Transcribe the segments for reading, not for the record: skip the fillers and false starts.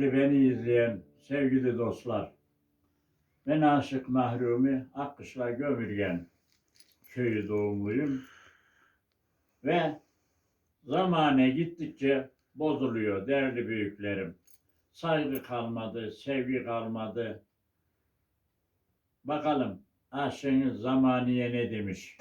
Değerli beni izleyen sevgili dostlar, ben Aşık Mahrumi Akkışla Gömürgen köyü doğumluyum ve zamane gittikçe bozuluyor değerli büyüklerim. Saygı kalmadı, sevgi kalmadı. Bakalım aşığınız zamaniye ne demiş?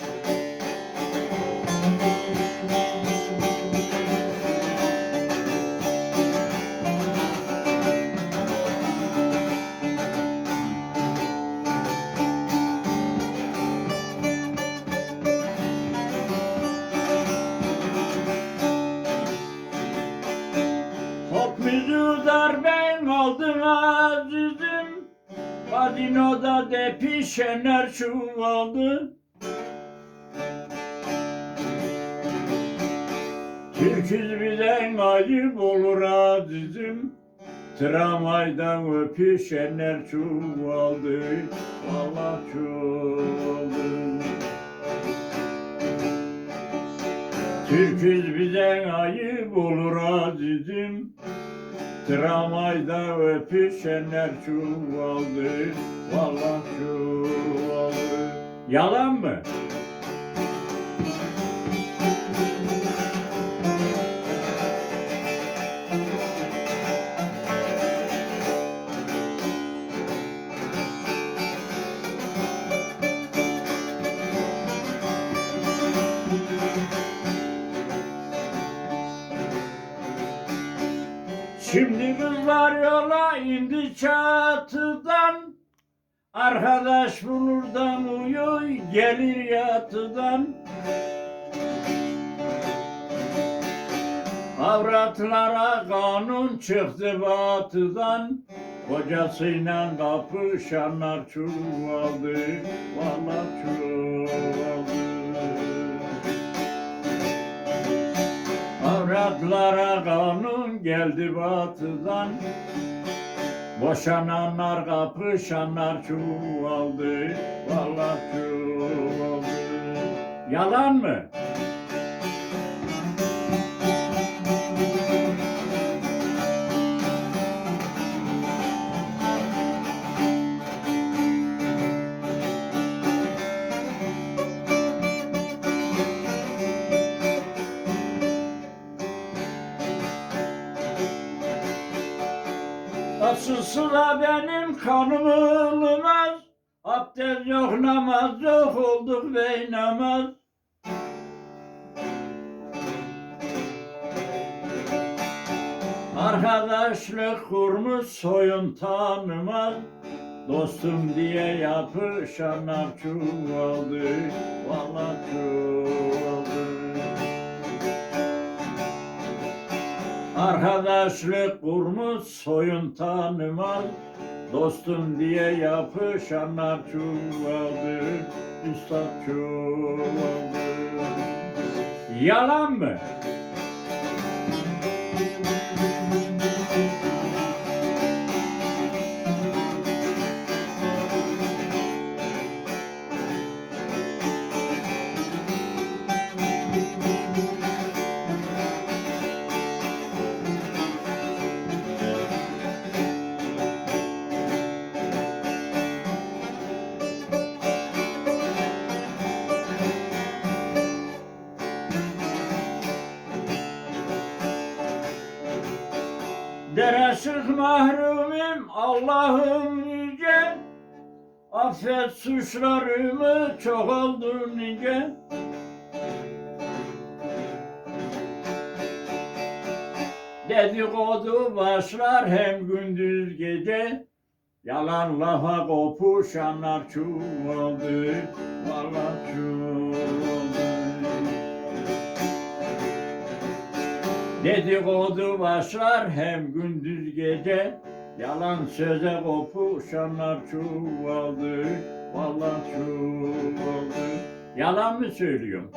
Hop müziği darben aldım azizim, Vadino'da depişenler çuvaldı. Türküz bizden ayıp olur azizim, Tramvaydan öpüşenler çuvaldı, vallahi çuvaldı. Türküz bizden ayıp olur azizim, Tramvayda öpüşenler çuvaldı, vallahi çuvaldı. Yalan mı? Şimdi kızlar yola indi çatıdan, arkadaş bulurdan uyuyor gelir yatıdan. Avratlara kanun çıktı batıdan, kocasıyla kapışanlar çuvaldı, vallahi çuvaldı. Avratlara kanun geldi batıdan, boşananlar kapışanlar çuvaldı, vallahi çuvaldı. Yalan mı? Asıl sıra benim kanım ılmaz, abdest yok namaz yok olduk bey namaz. Arkadaşlık kurmuş soyun tanımaz, dostum diye yapışanlar çuvaldı, vallahi çuvaldı. Arkadaşlık kurmuş soyun tanımaz, dostum diye yapışanlar çuvaldı, üstad çuvaldı. Yalan mı? Dereşik mahrumim Allah'ım yüce, affet suçlarımı çok oldu nice. Dedikodu başlar hem gündüz gece, yalan lafa kopuşanlar çuvaldı, vallahi çuvaldı. Dedikodu başlar hem gündüz gece, yalan söze kopuşanlar çuvaldı, vallahi çuvaldı. Yalan mı söylüyorum?